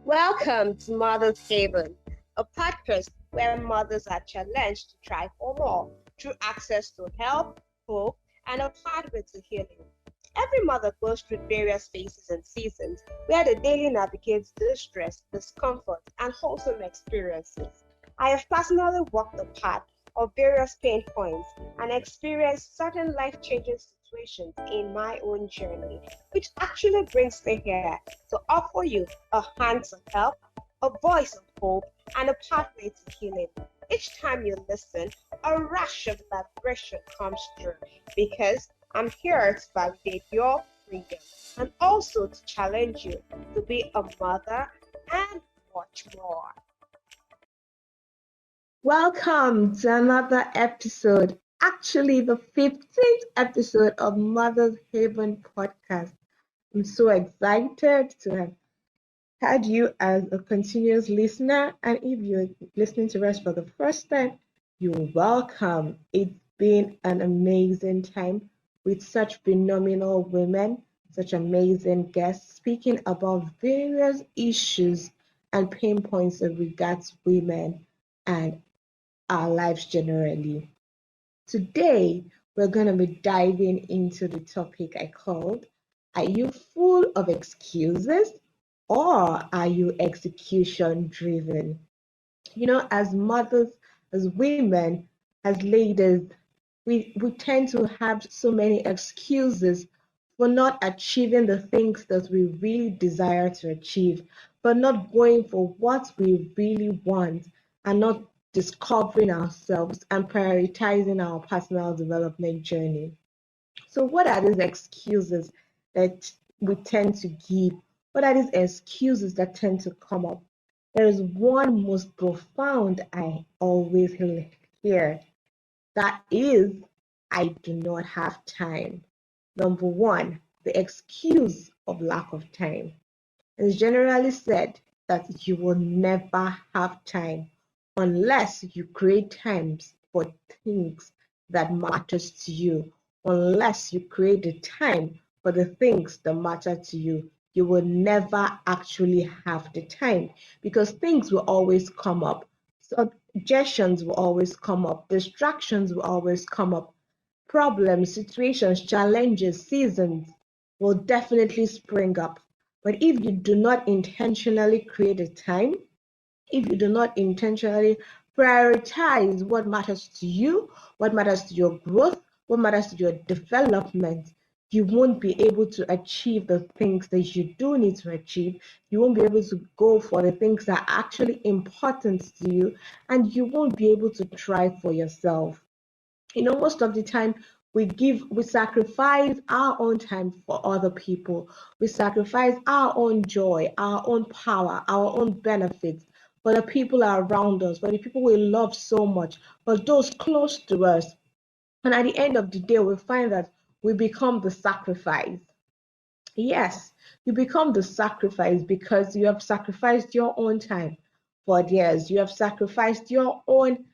Welcome to Mother's Haven, a podcast where mothers are challenged to try for more through access to help, hope, and a pathway to healing. Every mother goes through various phases and seasons where they daily navigate distress, discomfort, and wholesome experiences. I have personally walked the path of various pain points and experienced certain life changing situations in my own journey, which actually brings me here to offer you a hand of help, a voice of hope, and a pathway to healing. Each time you listen, a rush of vibration comes through because I'm here to validate your freedom and also to challenge you to be a mother and much more. Welcome to another episode, actually, the 15th episode of Mother's Haven podcast. I'm so excited to have had you as a continuous listener. And if you're listening to us for the first time, you're welcome. It's been an amazing time with such phenomenal women, such amazing guests speaking about various issues and pain points that regards women and our lives generally. Today, we're going to be diving into the topic I called, Are you full of excuses or are you execution driven? As mothers, as women, as ladies, we tend to have so many excuses for not achieving the things that we really desire to achieve, for not going for what we really want, and not discovering ourselves and prioritizing our personal development journey. So, what are these excuses that we tend to give? What are these excuses that tend to come up? There is one most profound I always hear, that is, I do not have time. Number one, the excuse of lack of time. It's generally said that you will never have time unless you create times for things that matters to you. Unless you create the time for the things that matter to you, you will never actually have the time because things will always come up. Suggestions will always come up. Distractions will always come up. Problems, situations, challenges, seasons will definitely spring up. But if you do not intentionally create a time, if you do not intentionally prioritize what matters to you, what matters to your growth, what matters to your development, you won't be able to achieve the things that you do need to achieve. You won't be able to go for the things that are actually important to you, and you won't be able to try for yourself. Most of the time we sacrifice our own time for other people. We sacrifice our own joy, our own power, our own benefits for the people around us, for the people we love so much, for those close to us. And at the end of the day, we find that we become the sacrifice. Yes, you become the sacrifice because you have sacrificed your own time for theirs. You have sacrificed your own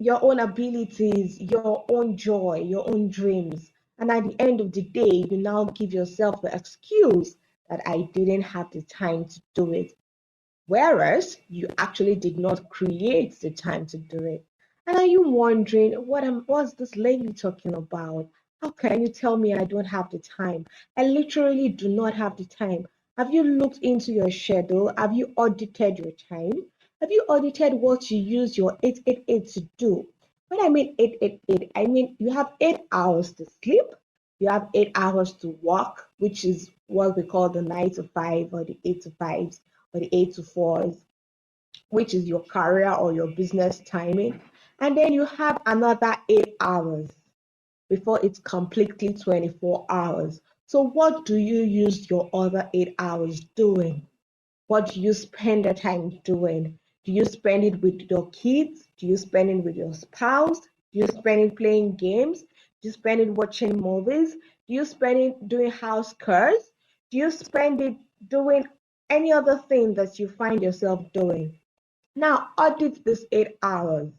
abilities, your own joy, your own dreams. And at the end of the day, you now give yourself the excuse that I didn't have the time to do it. Whereas you actually did not create the time to do it. And are you wondering, what's this lady talking about? How can you tell me I don't have the time? I literally do not have the time. Have you looked into your schedule? Have you audited your time? Have you audited what you use your 888 to do? When I mean 888, I mean you have 8 hours to sleep, you have 8 hours to work, which is what we call the 9 to 5 or the 8 to 5s or the 8 to 4s, which is your career or your business timing. And then you have another 8 hours before it's completely 24 hours. So, what do you use your other 8 hours doing? What do you spend the time doing? Do you spend it with your kids? Do you spend it with your spouse? Do you spend it playing games? Do you spend it watching movies? Do you spend it doing house chores? Do you spend it doing any other thing that you find yourself doing? Now, audit these 8 hours.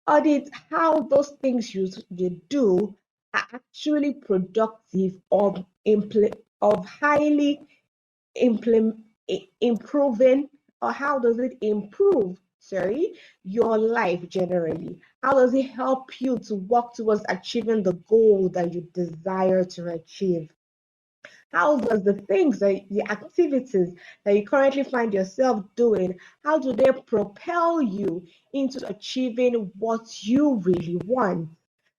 Audit how those things you do are actually productive of highly improving or how does it improve, your life generally? How does it help you to work towards achieving the goal that you desire to achieve? How does the activities that you currently find yourself doing, how do they propel you into achieving what you really want?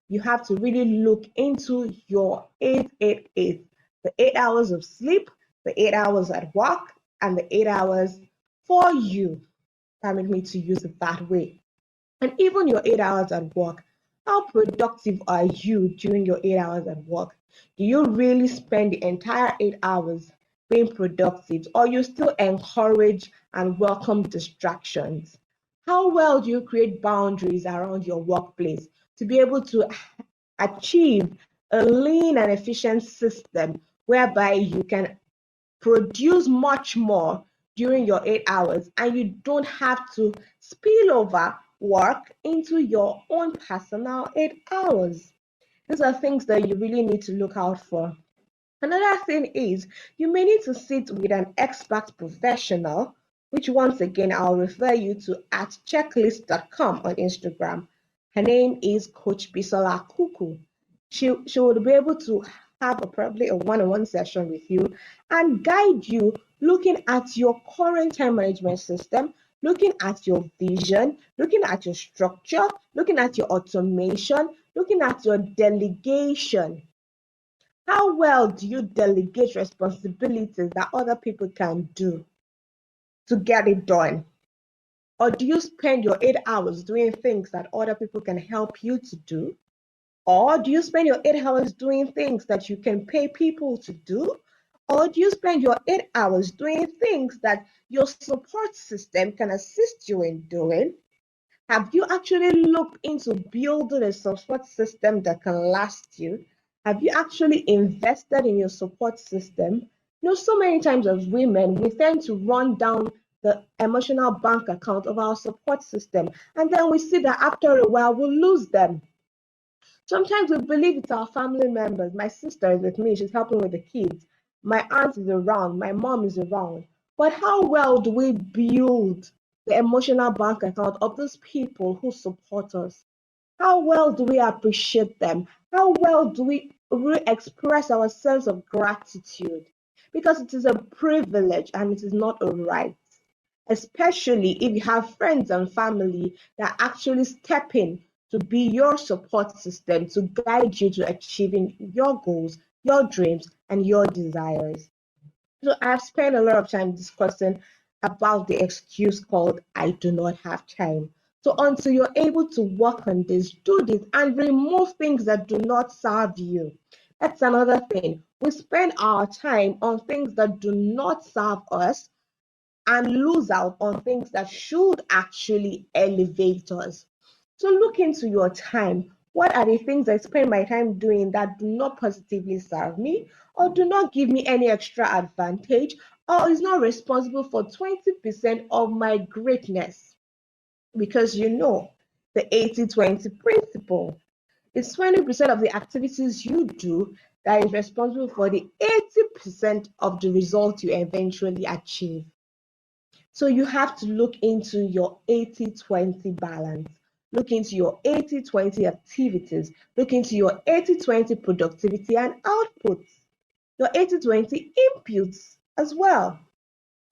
You have to really look into your 888, the 8 hours of sleep, the 8 hours at work, and the 8 hours for you. Permit me to use it that way. And even your 8 hours at work, how productive are you during your 8 hours at work? Do you really spend the entire 8 hours being productive, or you still encourage and welcome distractions? How well do you create boundaries around your workplace to be able to achieve a lean and efficient system whereby you can produce much more during your 8 hours and you don't have to spill over work into your own personal 8 hours? These are things that you really need to look out for. Another thing is you may need to sit with an expert professional, which once again I'll refer you to at checklist.com on Instagram. Her name is Coach Bisola Kuku. She would be able to have probably a one-on-one session with you and guide you looking at your current time management system, looking at your vision, looking at your structure, looking at your automation, looking at your delegation. How well do you delegate responsibilities that other people can do to get it done? Or do you spend your 8 hours doing things that other people can help you to do? Or do you spend your 8 hours doing things that you can pay people to do? Or do you spend your 8 hours doing things that your support system can assist you in doing? Have you actually looked into building a support system that can last you? Have you actually invested in your support system? So many times as women, we tend to run down the emotional bank account of our support system, and then we see that after a while, we'll lose them. Sometimes we believe it's our family members. My sister is with me, she's helping with the kids. My aunt is around, my mom is around. But how well do we build the emotional bank account of those people who support us? How well do we appreciate them? How well do we express our sense of gratitude? Because it is a privilege and it is not a right. Especially if you have friends and family that actually step in to be your support system to guide you to achieving your goals, your dreams, and your desires. So I've spent a lot of time discussing about the excuse called I do not have time. So until you're able to work on this, do this and remove things that do not serve you. That's another thing. We spend our time on things that do not serve us and lose out on things that should actually elevate us. So look into your time. What are the things I spend my time doing that do not positively serve me, or do not give me any extra advantage, or is not responsible for 20% of my greatness? Because the 80-20 principle. It's 20% of the activities you do that is responsible for the 80% of the result you eventually achieve. So you have to look into your 80-20 balance. Look into your 80-20 activities. Look into your 80-20 productivity and outputs. Your 80-20 inputs as well.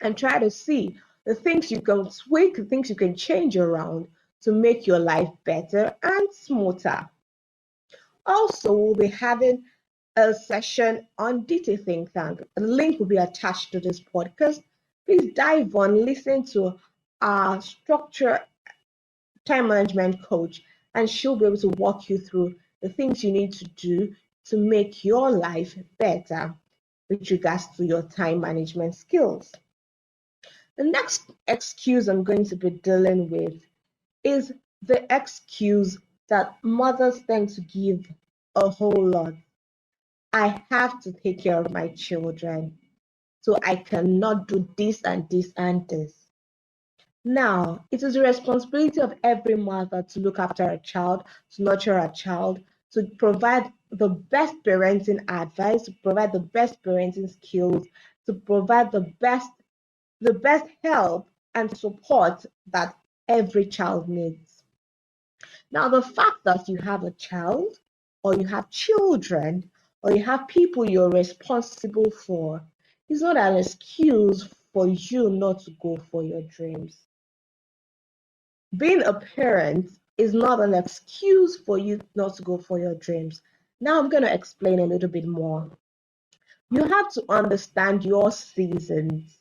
And try to see the things you can tweak, the things you can change around to make your life better and smoother. Also, we'll be having a session on DT Think Tank. A link will be attached to this podcast. Please dive on, listen to our structure time management coach, and she'll be able to walk you through the things you need to do to make your life better with regards to your time management skills. The next excuse I'm going to be dealing with is the excuse that mothers tend to give a whole lot. I have to take care of my children, so I cannot do this and this and this. Now, it is the responsibility of every mother to look after a child, to nurture a child, to provide the best parenting advice, to provide the best parenting skills, to provide the best help and support that every child needs. Now, the fact that you have a child, or you have children, or you have people you're responsible for is not an excuse for you not to go for your dreams. Being a parent is not an excuse for you not to go for your dreams. Now I'm going to explain a little bit more. You have to understand your seasons.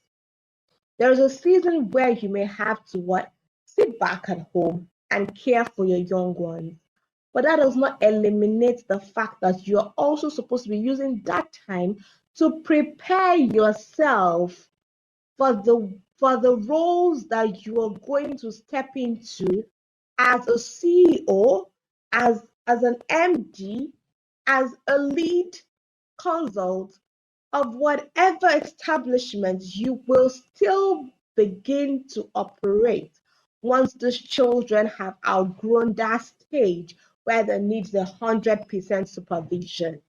There's a season where you may have to sit back at home and care for your young ones. But that does not eliminate the fact that you're also supposed to be using that time to prepare yourself for the roles that you are going to step into as a CEO, as an MD, as a lead consult of whatever establishment you will still begin to operate once these children have outgrown that stage where they need the 100% supervision.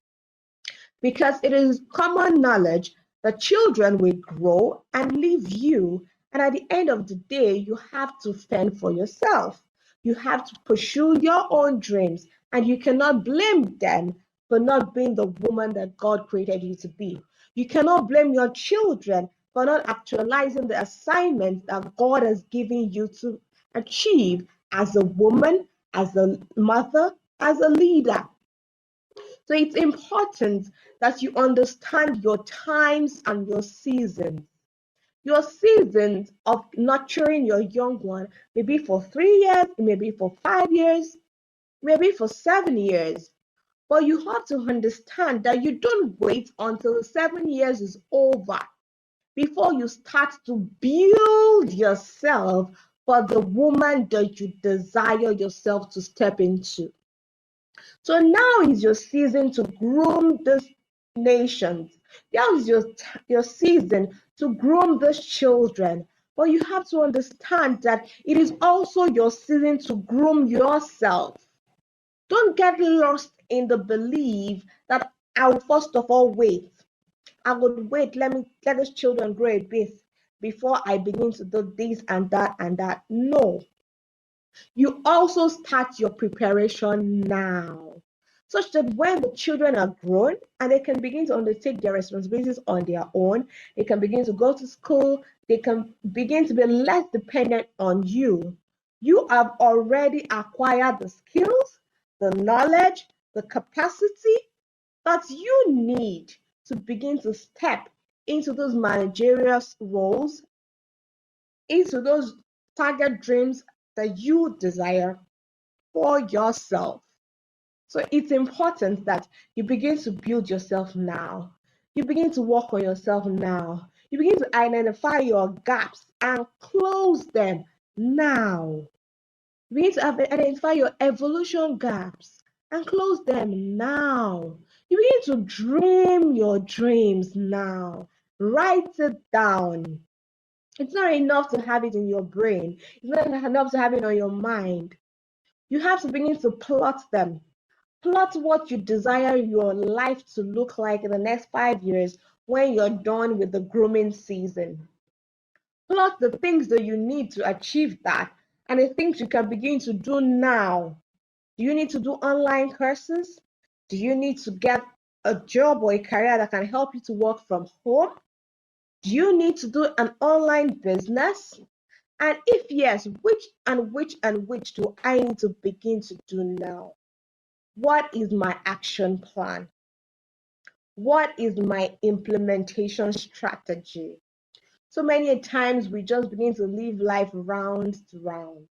Because it is common knowledge that children will grow and leave you, and at the end of the day, you have to fend for yourself. You have to pursue your own dreams, and you cannot blame them for not being the woman that God created you to be. You cannot blame your children for not actualizing the assignment that God has given you to achieve as a woman, as a mother, as a leader. So it's important that you understand your times and your seasons. Your seasons of nurturing your young one may be for 3 years, it may be for 5 years, maybe for 7 years. But you have to understand that you don't wait until the 7 years is over before you start to build yourself for the woman that you desire yourself to step into. So now is your season to groom these nations. Now is your season to groom these children. But you have to understand that it is also your season to groom yourself. Don't get lost in the belief that I'll first of all wait. I would wait, let these children grow a bit before I begin to do this and that and that. No. You also start your preparation now, such that when the children are grown and they can begin to undertake their responsibilities on their own, they can begin to go to school, they can begin to be less dependent on you. You have already acquired the skills, the knowledge, the capacity that you need to begin to step into those managerial roles, into those target dreams that you desire for yourself. So it's important that you begin to build yourself now. You begin to work on yourself now. You begin to identify your gaps and close them now. You begin to identify your evolution gaps and close them now. You begin to dream your dreams now. Write it down. It's not enough to have it in your brain. It's not enough to have it on your mind. You have to begin to plot them. Plot what you desire your life to look like in the next 5 years when you're done with the grooming season. Plot the things that you need to achieve that and the things you can begin to do now. Do you need to do online courses? Do you need to get a job or a career that can help you to work from home? Do you need to do an online business? And if yes, which do I need to begin to do now? What is my action plan? What is my implementation strategy? So many times we just begin to live life round to round.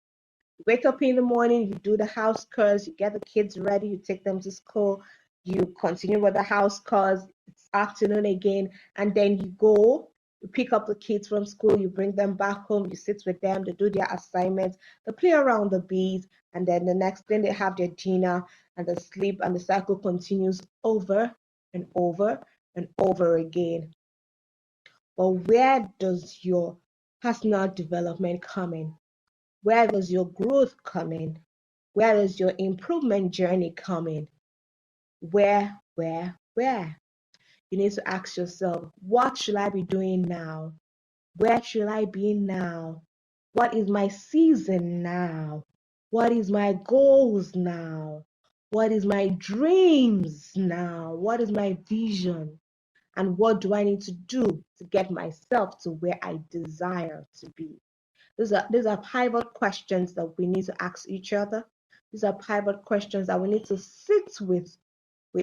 You wake up in the morning, you do the house chores, you get the kids ready, you take them to school, you continue with the house chores, it's afternoon again, and then you pick up the kids from school, you bring them back home, you sit with them, they do their assignments, they play around the bees, and then the next thing they have their dinner and they sleep, and the cycle continues over and over and over again. But where does your personal development come in? Where does your growth come in? Where does your improvement journey come in? Where? You need to ask yourself, what should I be doing now? Where should I be now? What is my season now? What is my goals now? What is my dreams now? What is my vision? And what do I need to do to get myself to where I desire to be? These are pivot questions that we need to ask each other. These are pivot questions that we need to sit with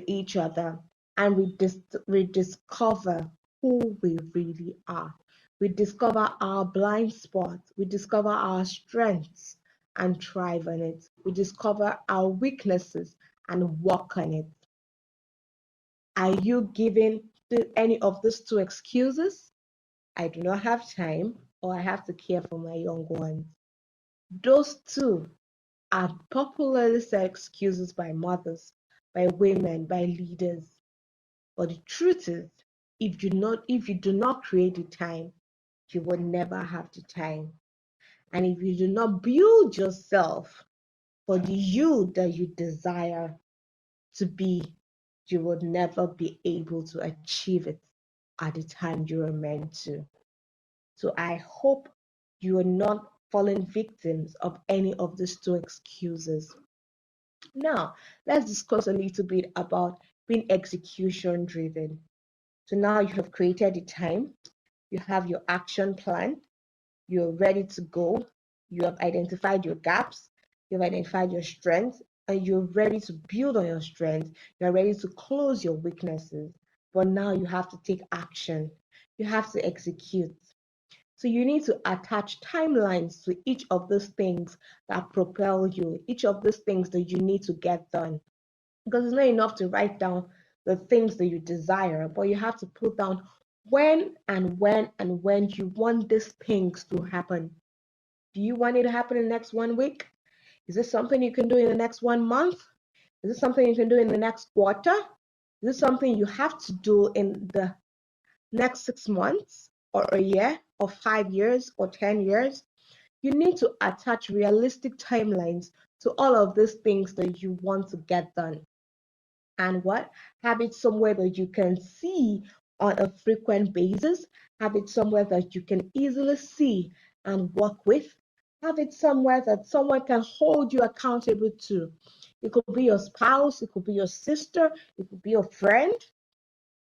each other and we discover who we really are. We discover our blind spots. We discover our strengths and thrive on it. We discover our weaknesses and work on it. Are you giving any of these two excuses? I do not have time, or I have to care for my young ones. Those two are popularly said excuses by mothers, by women, by leaders. But the truth is, if you do not create the time, you will never have the time. And if you do not build yourself for the you that you desire to be, you will never be able to achieve it at the time you are meant to. So I hope you are not falling victims of any of these two excuses. Now, let's discuss a little bit about being execution driven. So now you have created the time, you have your action plan, you're ready to go, you have identified your gaps, you've identified your strengths, and you're ready to build on your strengths. You're ready to close your weaknesses. But now you have to take action, you have to execute. So you need to attach timelines to each of those things that propel you, each of those things that you need to get done. Because it's not enough to write down the things that you desire, but you have to put down when you want these things to happen. Do you want it to happen in the next 1 week? Is this something you can do in the next 1 month? Is this something you can do in the next quarter? Is this something you have to do in the next 6 months or a year or 5 years or 10 years? You need to attach realistic timelines to all of these things that you want to get done. And what? Have it somewhere that you can see on a frequent basis. Have it somewhere that you can easily see and work with. Have it somewhere that someone can hold you accountable to. It could be your spouse, it could be your sister, it could be your friend,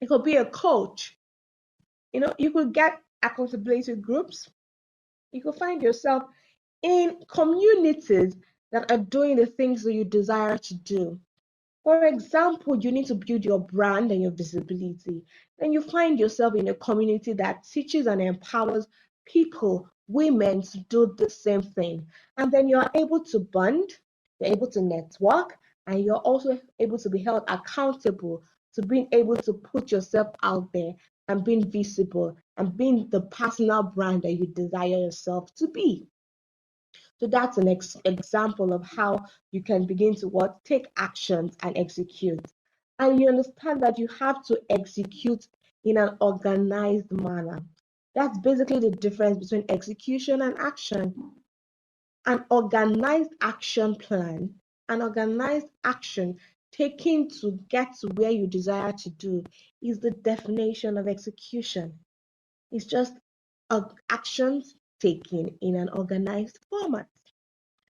it could be a coach. You could get accountability groups. You could find yourself in communities that are doing the things that you desire to do. For example, you need to build your brand and your visibility. Then you find yourself in a community that teaches and empowers people, women, to do the same thing. And then you're able to bond, you're able to network, and you're also able to be held accountable to being able to put yourself out there and being visible and being the personal brand that you desire yourself to be. So that's an example of how you can begin to take actions and execute. And you understand that you have to execute in an organized manner. That's basically the difference between execution and action. An organized action plan, an organized action taken to get to where you desire to do is the definition of execution. It's just actions taken in an organized format.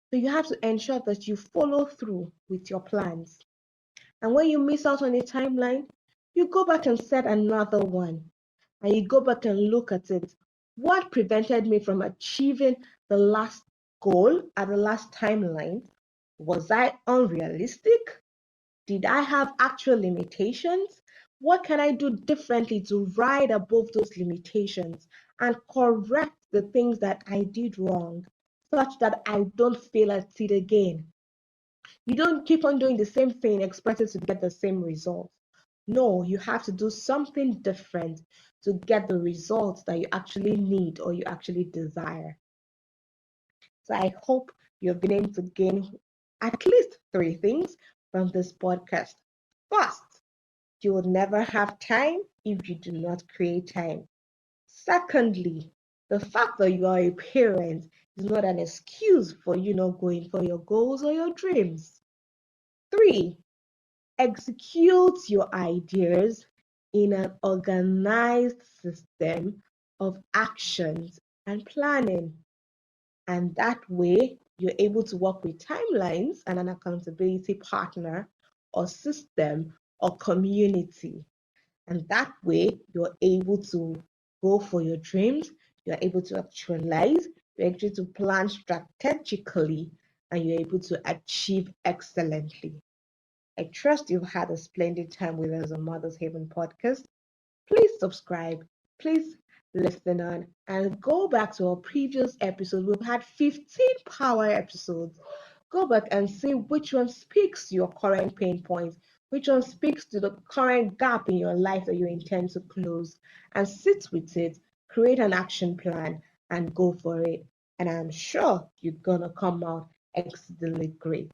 So you have to ensure that you follow through with your plans. And when you miss out on a timeline, you go back and set another one. And you go back and look at it. What prevented me from achieving the last goal at the last timeline? Was I unrealistic? Did I have actual limitations? What can I do differently to ride above those limitations and correct the things that I did wrong, such that I don't fail at it again? You don't keep on doing the same thing expecting to get the same result. No, you have to do something different to get the results that you actually need or you actually desire. So I hope you've been able to gain at least 3 things from this podcast. First, you will never have time if you do not create time. Secondly, the fact that you are a parent is not an excuse for you not going for your goals or your dreams. 3, execute your ideas in an organized system of actions and planning. And that way, you're able to work with timelines and an accountability partner or system or community. And that way, you're able to go for your dreams, you're able to actualize, you're able to plan strategically, and you're able to achieve excellently. I trust you've had a splendid time with us on Mother's Haven podcast. Please subscribe, please listen on, and go back to our previous episode. We've had 15 power episodes. Go back and see which one speaks to your current pain points, which one speaks to the current gap in your life that you intend to close, and sit with it, create an action plan, and go for it. And I'm sure you're gonna come out exceedingly great.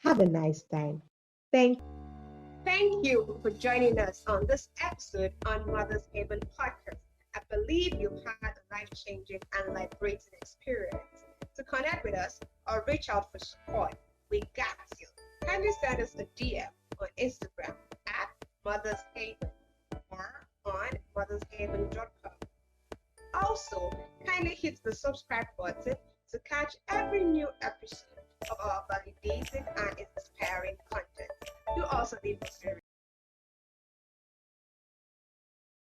Have a nice time. Thank you for joining us on this episode on Mother's Haven podcast. I believe you've had a life-changing and liberating experience. To connect with us or reach out for support, we got you. Kindly send us a DM on Instagram at Mother's Haven or on mothershaven.com. Also, kindly hit the subscribe button to catch every new episode of our validating and inspiring content. Do also leave us a